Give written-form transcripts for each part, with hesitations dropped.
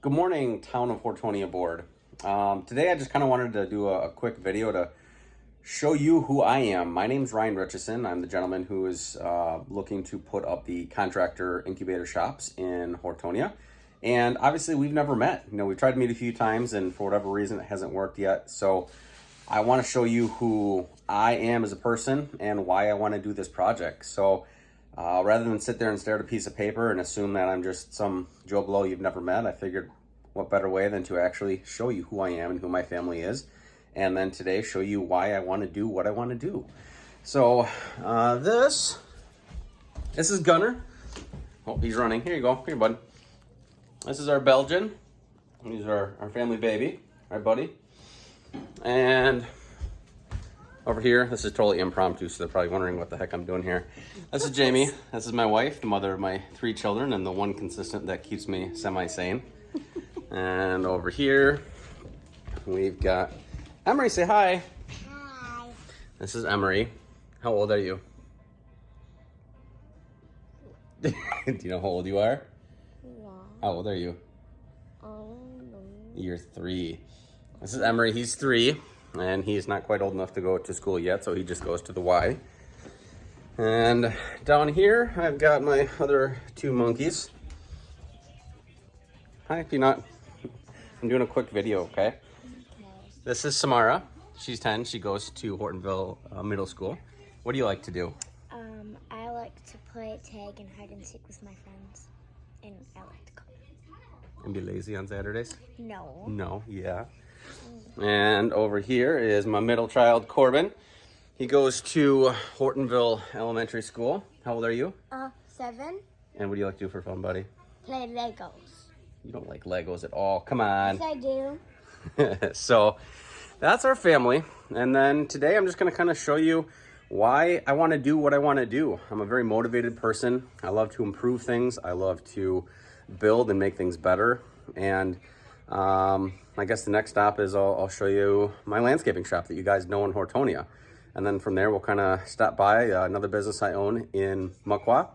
Good morning, Town of Hortonia board. Today I just kind of wanted to do a quick video to show you who I am. My name's Ryan Richardson. I'm the gentleman who is looking to put up the contractor incubator shops in Hortonia. And obviously we've never met. You know, we've tried to meet a few times and for whatever reason it hasn't worked yet. So I want to show you who I am as a person and why I want to do this project. So rather than sit there and stare at a piece of paper and assume that I'm just some Joe Blow you've never met, I figured what better way than to actually show you who I am and who my family is. And then today show you why I want to do what I want to do. So this is Gunner. Oh, he's running. Here you go. Here, bud. This is our Belgian. He's our family baby. Right, buddy? And over here, this is totally impromptu, so they're probably wondering what the heck I'm doing here. This is Jamie. This is my wife, the mother of my 3 children, and the one consistent that keeps me semi-sane. And over here, we've got Emery. Say hi. Hi. This is Emery. How old are you? Do you know how old you are? Yeah. How old are you? No. You're 3. This is Emery. He's 3. And he's not quite old enough to go to school yet, so he just goes to the Y. And down here, I've got my other 2 monkeys. Hi, Peanut. I'm doing a quick video, okay? This is Samara. She's 10. She goes to Hortonville Middle School. What do you like to do? I like to play tag and hide and seek with my friends. And I like to cook. And be lazy on Saturdays? No. No, yeah. And over here is my middle child, Corbin. He goes to Hortonville Elementary School. How old are you? 7. And what do you like to do for fun, buddy? Play Legos. You don't like Legos at all. Come on. Yes, I do. So that's our family. And then today I'm just going to kind of show you why I want to do what I want to do. I'm a very motivated person. I love to improve things. I love to build and make things better. And I guess the next stop is I'll show you my landscaping shop that you guys know in Hortonia. And then from there, we'll kind of stop by another business I own in Muckwa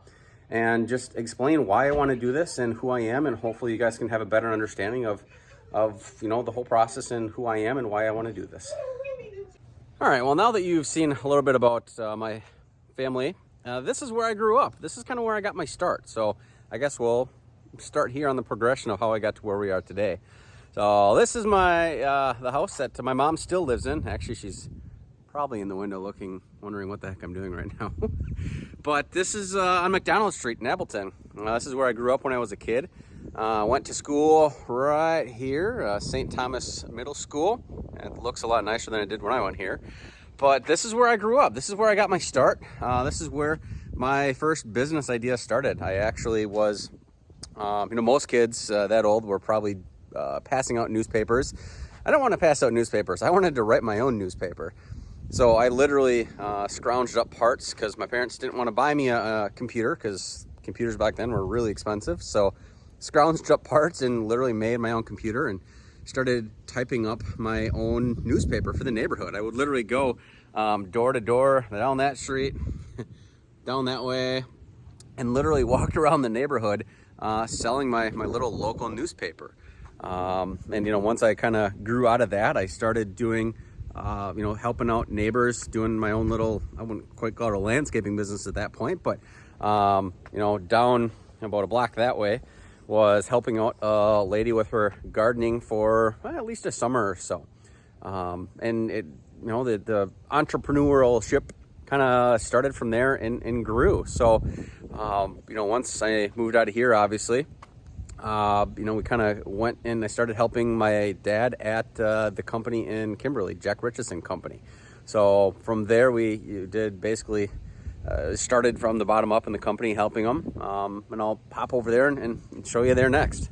and just explain why I want to do this and who I am. And hopefully you guys can have a better understanding of you know, the whole process and who I am and why I want to do this. All right, well, now that you've seen a little bit about my family, this is where I grew up. This is kind of where I got my start. So I guess we'll start here on the progression of how I got to where we are today. So this is my the house that my mom still lives in. Actually, she's probably in the window looking, wondering what the heck I'm doing right now. But this is on McDonald Street in Appleton. This is where I grew up when I was a kid. Went to school right here, St. Thomas Middle School. It looks a lot nicer than it did when I went here. But this is where I grew up. This is where I got my start. This is where my first business idea started. I actually was, you know, most kids that old were probably passing out newspapers. I don't want to pass out newspapers. I wanted to write my own newspaper. So I literally scrounged up parts because my parents didn't want to buy me a computer because computers back then were really expensive. So scrounged up parts and literally made my own computer and started typing up my own newspaper for the neighborhood. I would literally go door to door, down that street, down that way, and literally walked around the neighborhood selling my little local newspaper. And, you know, once I kind of grew out of that, I started doing, you know, helping out neighbors, doing my own little, I wouldn't quite call it a landscaping business at that point, but, you know, down about a block that way was helping out a lady with her gardening for at least a summer or so. And it, you know, the entrepreneurial ship kind of started from there and grew. So, you know, once I moved out of here, obviously, you know, we kind of went and I started helping my dad at the company in Kimberly, Jack Richardson Company. So from there, we did basically started from the bottom up in the company, helping them. And I'll pop over there and show you there next.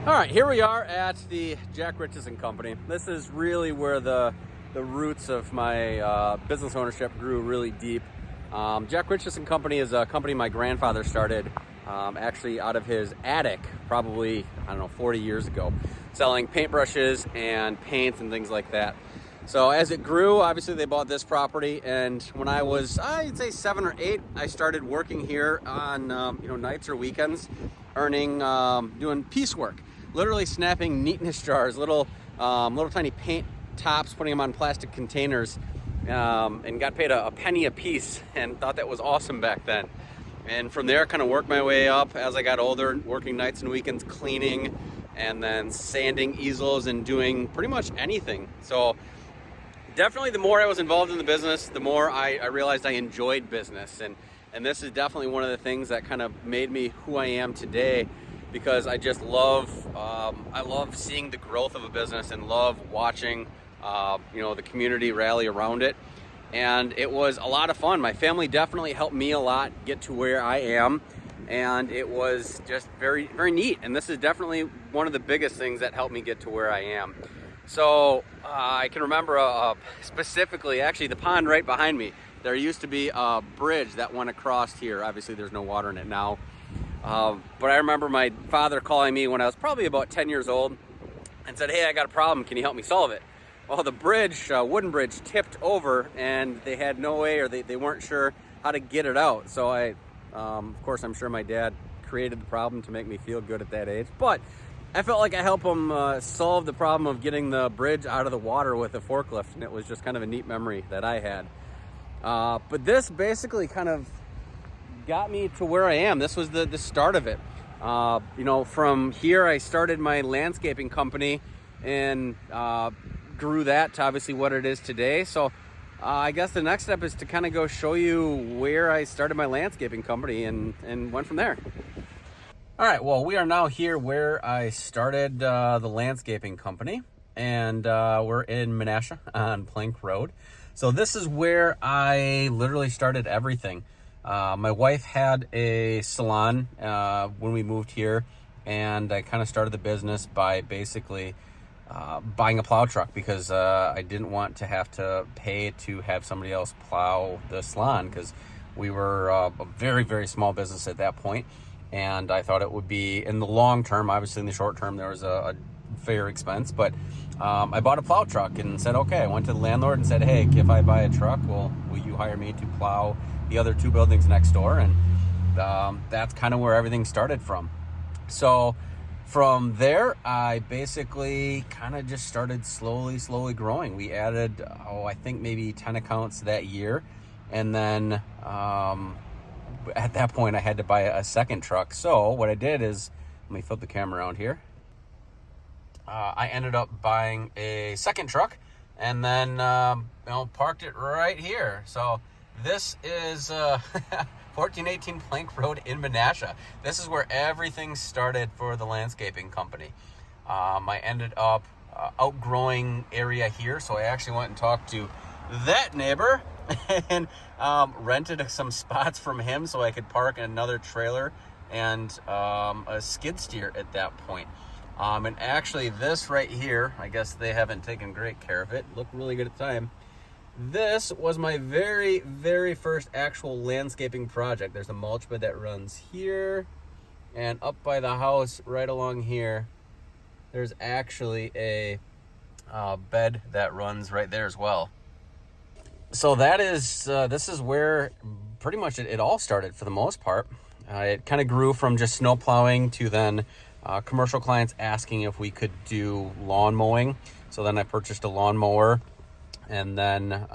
All right, here we are at the Jack Richardson Company. This is really where the roots of my business ownership grew really deep. Jack Richardson Company is a company my grandfather started actually out of his attic probably, I don't know, 40 years ago, selling paintbrushes and paints and things like that. So as it grew, obviously they bought this property, and when I was, I'd say 7 or 8, I started working here on nights or weekends, earning, doing piecework. literally snapping neatness jars, little tiny paint tops, putting them on plastic containers, and got paid a penny a piece, and thought that was awesome back then. And from there, kind of worked my way up as I got older, working nights and weekends cleaning, and then sanding easels and doing pretty much anything. So definitely the more I was involved in the business, the more I realized I enjoyed business. And this is definitely one of the things that kind of made me who I am today, because I just love, I love seeing the growth of a business and love watching, the community rally around it. And it was a lot of fun. My family definitely helped me a lot get to where I am. And it was just very, very neat. And this is definitely one of the biggest things that helped me get to where I am. So I can remember specifically, actually the pond right behind me, there used to be a bridge that went across here. Obviously there's no water in it now. But I remember my father calling me when I was probably about 10 years old and said, "Hey, I got a problem. Can you help me solve it?" Well, the bridge, wooden bridge, tipped over, and they had no way, or they weren't sure how to get it out. So of course, I'm sure my dad created the problem to make me feel good at that age. But I felt like I helped him solve the problem of getting the bridge out of the water with a forklift, and it was just kind of a neat memory that I had. But this basically kind of got me to where I am. This was the start of it. From here, I started my landscaping company and grew that to obviously what it is today. So I guess the next step is to kind of go show you where I started my landscaping company and went from there. All right, well, we are now here where I started the landscaping company, and we're in Menasha on Plank Road. So this is where I literally started everything. My wife had a salon when we moved here, and I kind of started the business by basically buying a plow truck, because I didn't want to have to pay to have somebody else plow the salon, because we were a very, very small business at that point. And I thought it would be, in the long term, obviously in the short term, there was a fair expense, but I bought a plow truck and said, okay, I went to the landlord and said, "Hey, if I buy a truck, will you hire me to plow the other two buildings next door?" And that's kind of where everything started from. So from there, I basically kind of just started slowly growing. We added, I think maybe 10 accounts that year. And then at that point, I had to buy a second truck. So what I did is, let me flip the camera around here. I ended up buying a second truck, and then parked it right here. So this is 1418 Plank Road in Menasha. This is where everything started for the landscaping company. I ended up outgrowing area here, so I actually went and talked to that neighbor and rented some spots from him so I could park another trailer and a skid steer at that point. And actually this right here, I guess they haven't taken great care of it. Looked really good at the time. This was my very, very first actual landscaping project. There's a mulch bed that runs here, and up by the house right along here, there's actually a bed that runs right there as well. So that is, this is where pretty much it all started for the most part. It kind of grew from just snow plowing to then commercial clients asking if we could do lawn mowing. So then I purchased a lawnmower, and then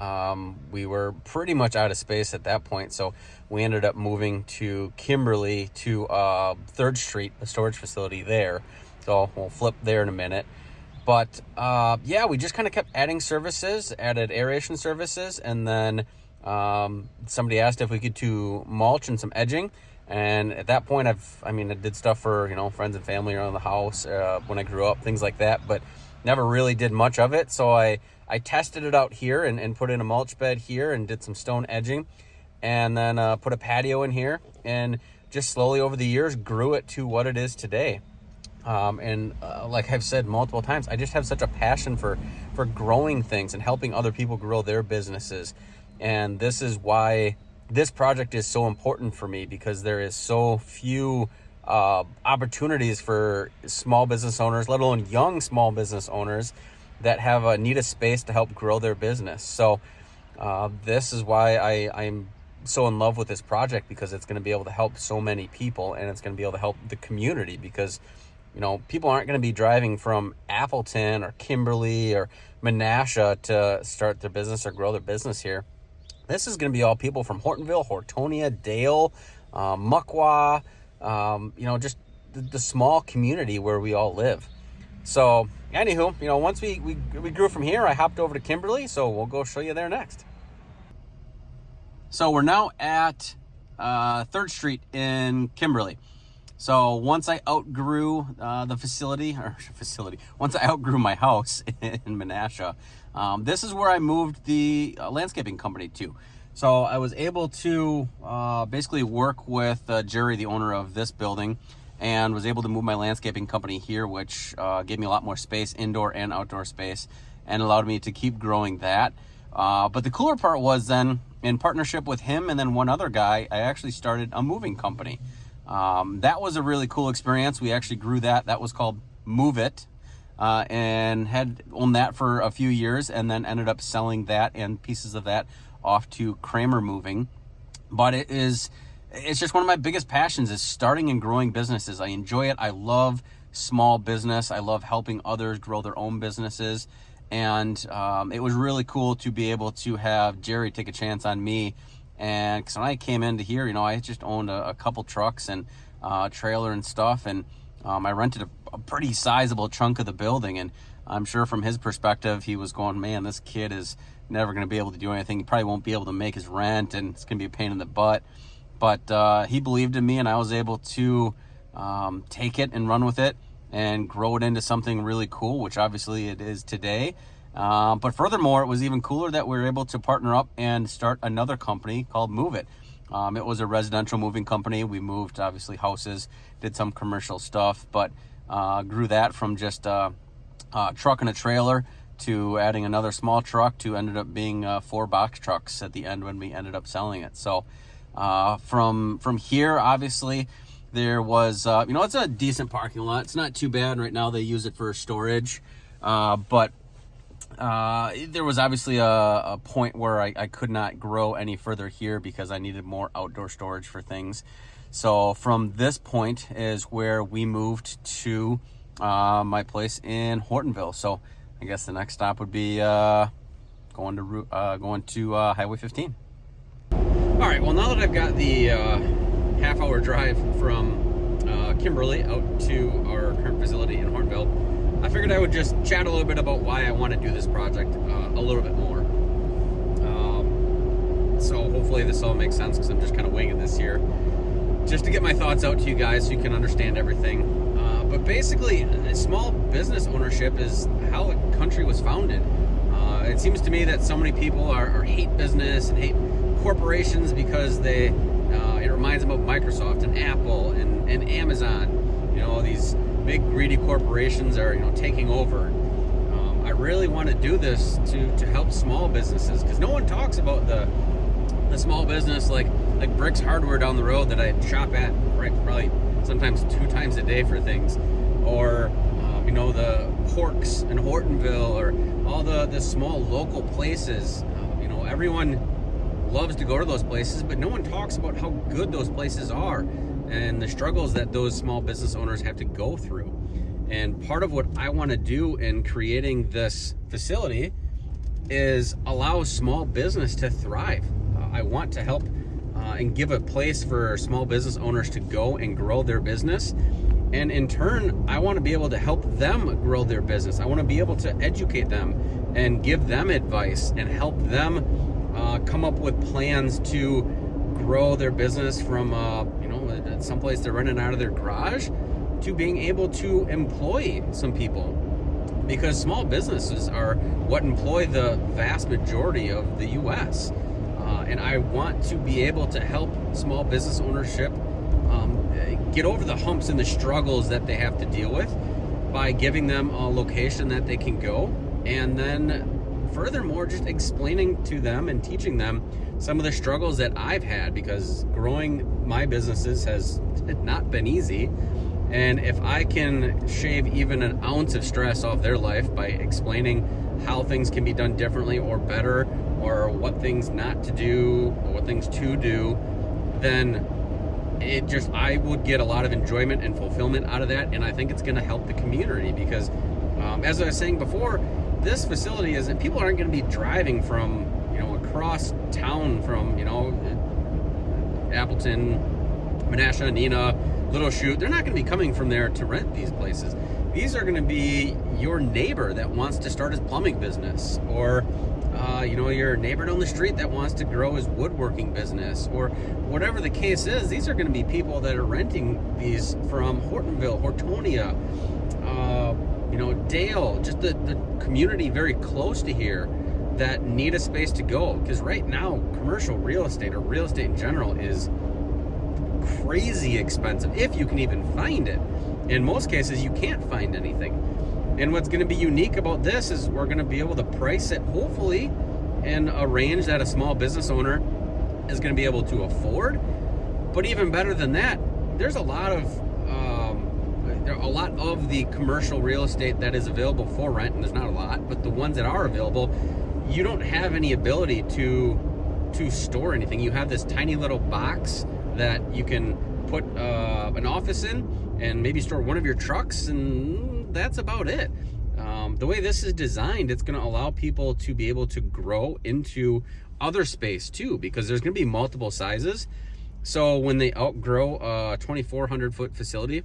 we were pretty much out of space at that point. So we ended up moving to Kimberly to 3rd Street, a storage facility there. So we'll flip there in a minute. But we just kind of kept adding services, added aeration services, and then somebody asked if we could do mulch and some edging. And at that point, I did stuff for, friends and family around the house when I grew up, things like that, but never really did much of it. So I tested it out here and put in a mulch bed here and did some stone edging, and then put a patio in here, and just slowly over the years grew it to what it is today. Like I've said multiple times, I just have such a passion for growing things and helping other people grow their businesses. And this is why this project is so important for me, because there is so few opportunities for small business owners, let alone young small business owners, that have a need a space to help grow their business. So this is why I'm so in love with this project, because it's going to be able to help so many people, and it's going to be able to help the community, because people aren't going to be driving from Appleton or Kimberly or Menasha to start their business or grow their business here. This is going to be all people from Hortonville, Hortonia, Dale, Muckwa, just the small community where we all live. So anywho, once we grew from here, I hopped over to Kimberly, so we'll go show you there next. So we're now at 3rd Street in Kimberly. So once I outgrew once I outgrew my house in Menasha, this is where I moved the landscaping company to. So I was able to basically work with Jerry, the owner of this building, and was able to move my landscaping company here, which gave me a lot more space, indoor and outdoor space, and allowed me to keep growing that. But the cooler part was then, in partnership with him and then one other guy, I actually started a moving company. That was a really cool experience. We actually grew that. That was called Move It, and had owned that for a few years, and then ended up selling that and pieces of that off to Kramer Moving. But it's just one of my biggest passions is starting and growing businesses. I enjoy it. I love small business. I love helping others grow their own businesses. And it was really cool to be able to have Jerry take a chance on me. And because when I came into here, I just owned a couple trucks and trailer and stuff. And I rented a pretty sizable chunk of the building. And I'm sure from his perspective, he was going, man, this kid is never going to be able to do anything. He probably won't be able to make his rent, and it's going to be a pain in the butt. But he believed in me, and I was able to take it and run with it and grow it into something really cool, which obviously it is today. But furthermore, it was even cooler that we were able to partner up and start another company called Move It. It was a residential moving company. We moved, obviously, houses, did some commercial stuff, but grew that from just a truck and a trailer to adding another small truck to ended up being 4 box trucks at the end when we ended up selling it. So from here, obviously, there was, it's a decent parking lot. It's not too bad. Right now they use it for storage. But there was obviously a point where I could not grow any further here because I needed more outdoor storage for things. So from this point is where we moved to my place in Hortonville. So I guess the next stop would be going to Highway 15. All right, well, now that I've got the half-hour drive from Kimberly out to our current facility in Hortonville, I figured I would just chat a little bit about why I want to do this project a little bit more. So hopefully this all makes sense because I'm just kind of winging this here, just to get my thoughts out to you guys so you can understand everything. But basically, small business ownership is how the country was founded. It seems to me that so many people hate business and hate corporations because it reminds them of Microsoft and Apple and Amazon. These big greedy corporations are taking over. I really want to do this to help small businesses because no one talks about the small business like Brick's Hardware down the road that I shop at probably sometimes 2 times a day for things, or the Horks in Hortonville, or all the small local places. Everyone loves to go to those places, but no one talks about how good those places are and the struggles that those small business owners have to go through. And part of what I want to do in creating this facility is allow small business to thrive. I want to help and give a place for small business owners to go and grow their business. And in turn, I want to be able to help them grow their business. I want to be able to educate them and give them advice and help them come up with plans to grow their business from someplace they're running out of their garage to being able to employ some people, because small businesses are what employ the vast majority of the U.S. And I want to be able to help small business ownership get over the humps and the struggles that they have to deal with by giving them a location that they can go, and then furthermore just explaining to them and teaching them some of the struggles that I've had, because growing my businesses has not been easy. And if I can shave even an ounce of stress off their life by explaining how things can be done differently or better, or what things not to do or what things to do, then I would get a lot of enjoyment and fulfillment out of that, and I think it's going to help the community because, as I was saying before, this facility isn't, people aren't going to be driving from, across town from, Appleton, Menasha, Neenah, Little Chute. They're not going to be coming from there to rent these places. These are going to be your neighbor that wants to start his plumbing business, or your neighbor down the street that wants to grow his woodworking business, or whatever the case is. These are going to be people that are renting these from Hortonville, Hortonia, Dale, just the community very close to here that need a space to go. Because right now, commercial real estate, or real estate in general, is crazy expensive if you can even find it. In most cases, you can't find anything. And what's going to be unique about this is we're going to be able to price it, hopefully, in a range that a small business owner is going to be able to afford. But even better than that, there's a lot of the commercial real estate that is available for rent, and there's not a lot, but the ones that are available, you don't have any ability to store anything. You have this tiny little box that you can put an office in and maybe store one of your trucks, and that's about it. The way this is designed, it's going to allow people to be able to grow into other space too, because there's going to be multiple sizes. So when they outgrow a 2,400 foot facility,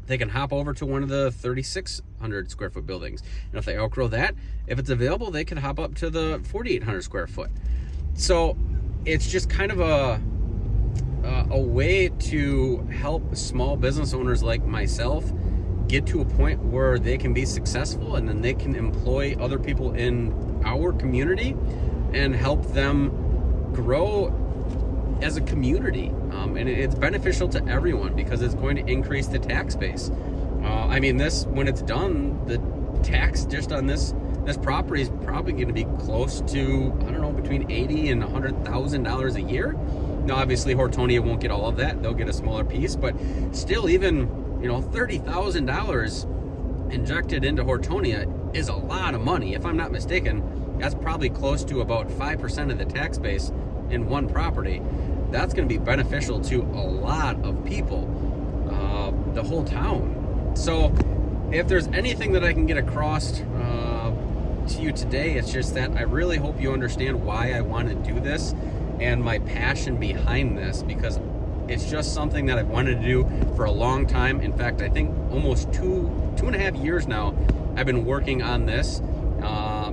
they can hop over to one of the 3,600 square foot buildings. And if they outgrow that, if it's available, they can hop up to the 4,800 square foot. So it's just kind of a way to help small business owners like myself get to a point where they can be successful, and then they can employ other people in our community and help them grow as a community. And it's beneficial to everyone because it's going to increase the tax base. This, when it's done, the tax just on this property is probably going to be close to, between $80,000 and $100,000 a year. Now, obviously, Hortonia won't get all of that. They'll get a smaller piece, but still, even, $30,000 injected into Hortonia is a lot of money. If I'm not mistaken, that's probably close to about 5% of the tax base in one property. That's going to be beneficial to a lot of people, the whole town. So if there's anything that I can get across to you today, it's just that I really hope you understand why I want to do this and my passion behind this, because it's just something that I've wanted to do for a long time. In fact, I think almost two and a half years now I've been working on this.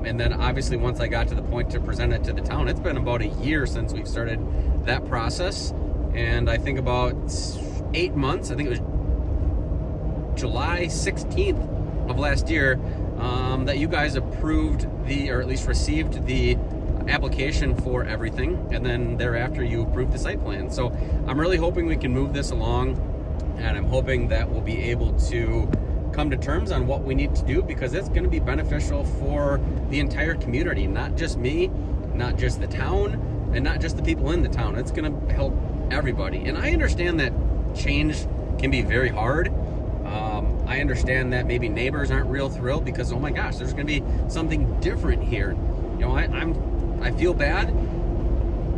And then obviously once I got to the point to present it to the town, it's been about a year since we've started that process. And I think about 8 months, I think it was July 16th of last year, that you guys approved or at least received the application for everything, and then thereafter you approved the site plan. So I'm really hoping we can move this along, and I'm hoping that we'll be able to come to terms on what we need to do, because it's going to be beneficial for the entire community, not just me, not just the town, and not just the people in the town. It's going to help everybody. And I understand that change can be very hard. I understand that maybe neighbors aren't real thrilled because, oh my gosh, there's going to be something different here. I feel bad,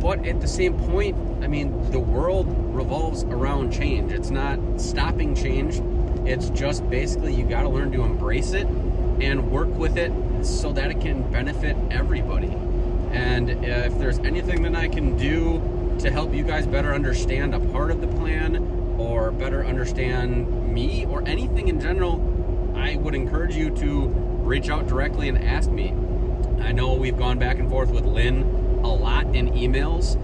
but at the same point, the world revolves around change. It's not stopping change. It's just basically you got to learn to embrace it and work with it so that it can benefit everybody. And if there's anything that I can do to help you guys better understand a part of the plan, or better understand me, or anything in general, I would encourage you to reach out directly and ask me. I know we've gone back and forth with Lynn a lot in emails,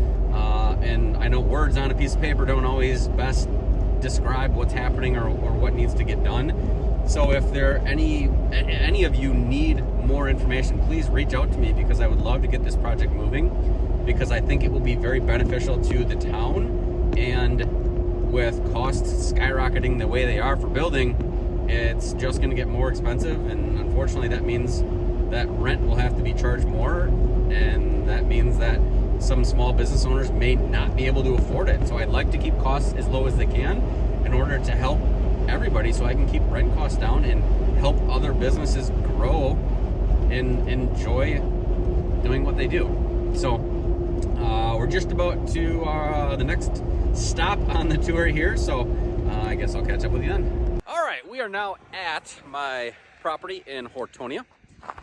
and I know words on a piece of paper don't always best describe what's happening or what needs to get done. So if any of you need more information, please reach out to me, because I would love to get this project moving, because I think it will be very beneficial to the town. And with costs skyrocketing the way they are for building, it's just going to get more expensive, and unfortunately that means that rent will have to be charged more, and that means that some small business owners may not be able to afford it. So I'd like to keep costs as low as they can in order to help everybody, so I can keep rent costs down and help other businesses grow and enjoy doing what they do. So we're we're just about to the next stop on the tour here, so I guess I'll catch up with you then. All right, we are now at my property in Hortonia,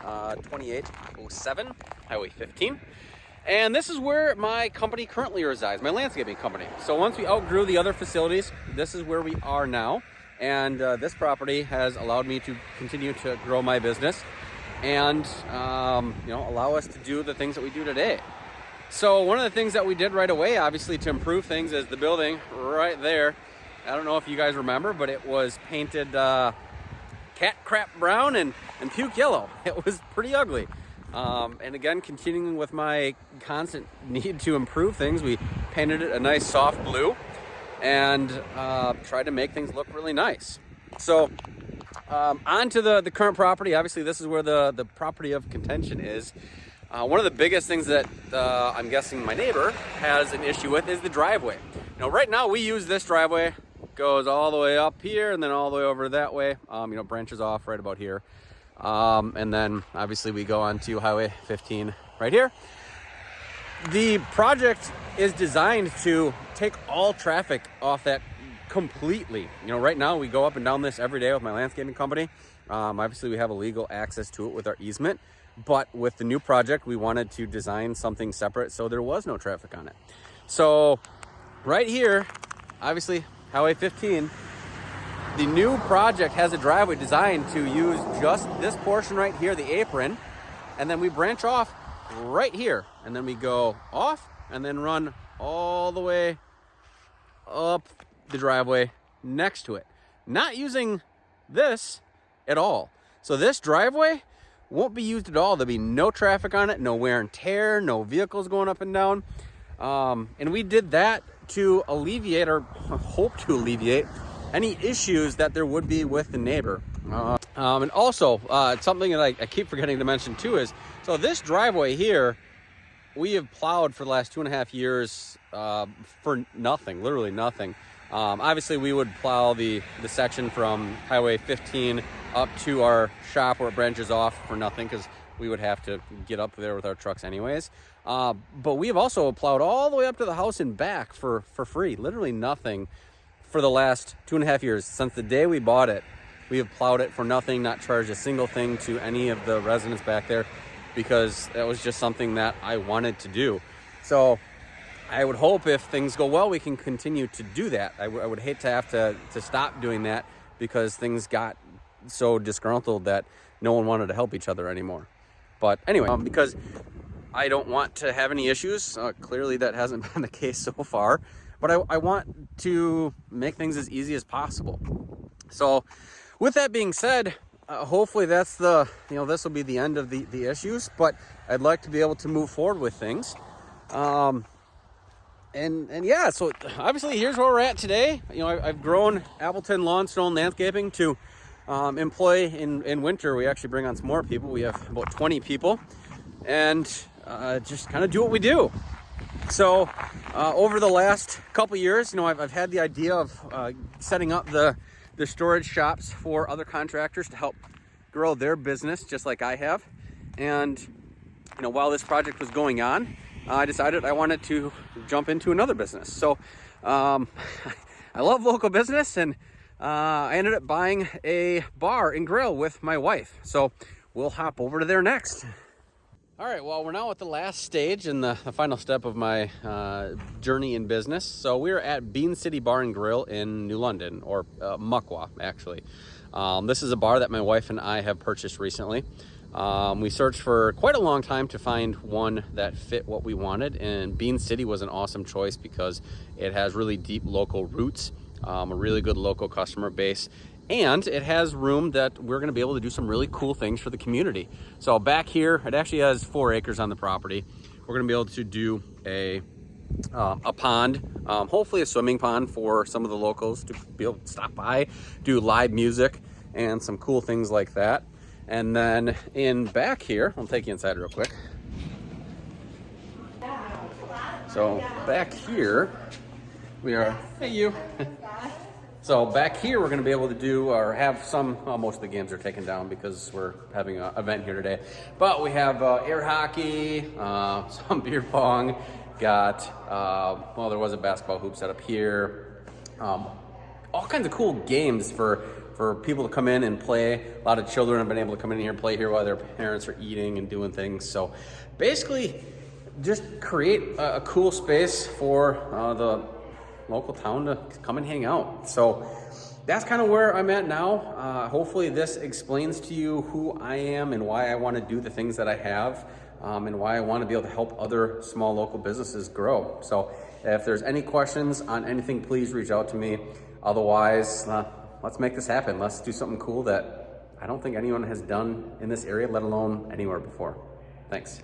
2807 Highway 15. And this is where my company currently resides, my landscaping company. So once we outgrew the other facilities, this is where we are now. And this property has allowed me to continue to grow my business and allow us to do the things that we do today. So one of the things that we did right away, obviously to improve things, is the building right there. I don't know if you guys remember, but it was painted cat crap brown and puke yellow. It was pretty ugly. And again, continuing with my constant need to improve things, we painted it a nice soft blue and tried to make things look really nice. So on to the current property. Obviously, this is where the property of contention is. One of the biggest things that I'm guessing my neighbor has an issue with is the driveway. Now, right now we use this driveway, goes all the way up here and then all the way over that way, branches off right about here. And then obviously we go on to Highway 15 right here. The project is designed to take all traffic off that completely. Right now we go up and down this every day with my landscaping company. Obviously we have a legal access to it with our easement. But with the new project, we wanted to design something separate so there was no traffic on it. So right here, obviously, Highway 15, the new project has a driveway designed to use just this portion right here, the apron, and then we branch off right here. And then we go off and then run all the way up the driveway next to it. Not using this at all. So this driveway won't be used at all. There'll be no traffic on it, no wear and tear, no vehicles going up and down. And we did that to alleviate, or hope to alleviate, any issues that there would be with the neighbor. And also, something that I keep forgetting to mention too is, so this driveway here, we have plowed for the last 2.5 years for nothing, literally nothing. Obviously, we would plow the section from Highway 15 up to our shop where it branches off for nothing, because we would have to get up there with our trucks anyways. But we have also plowed all the way up to the house and back for free, literally nothing, for the last 2.5 years. Since the day we bought it, we have plowed it for nothing, not charged a single thing to any of the residents back there, because that was just something that I wanted to do. So I would hope if things go well, we can continue to do that. I would hate to have to stop doing that because things got so disgruntled that no one wanted to help each other anymore. But anyway, because I don't want to have any issues, clearly that hasn't been the case so far, but I want to make things as easy as possible. So with that being said, hopefully that's this will be the end of the issues, but I'd like to be able to move forward with things. And yeah, so obviously here's where we're at today. I've grown Appleton Lawn Stone Landscaping to employ in winter. We actually bring on some more people. We have about 20 people, and just kind of do what we do. So over the last couple years, I've had the idea of setting up the storage shops for other contractors to help grow their business just like I have. And while this project was going on, I decided I wanted to jump into another business. So I love local business, and I ended up buying a bar and grill with my wife. So we'll hop over to there next. All right, well, we're now at the last stage and the final step of my journey in business. So we're at Bean City Bar and Grill in New London, or Muckwa, actually. This is a bar that my wife and I have purchased recently. We searched for quite a long time to find one that fit what we wanted, and Bean City was an awesome choice because it has really deep local roots, a really good local customer base, and it has room that we're going to be able to do some really cool things for the community. So back here, it actually has 4 acres on the property. We're going to be able to do a pond, hopefully a swimming pond for some of the locals to be able to stop by, do live music, and some cool things like that. And then in back here, I'll take you inside real quick. So back here, we are, hey you. So back here, we're going to be able to do, or have some, most of the games are taken down because we're having an event here today. But we have air hockey, some beer pong, got, well, there was a basketball hoop set up here. All kinds of cool games for people to come in and play. A lot of children have been able to come in here and play here while their parents are eating and doing things. So basically, just create a cool space for the local town to come and hang out. So that's kind of where I'm at now. Hopefully this explains to you who I am and why I want to do the things that I have, and why I want to be able to help other small local businesses grow. So if there's any questions on anything, please reach out to me. Otherwise, let's make this happen. Let's do something cool that I don't think anyone has done in this area, let alone anywhere before. Thanks.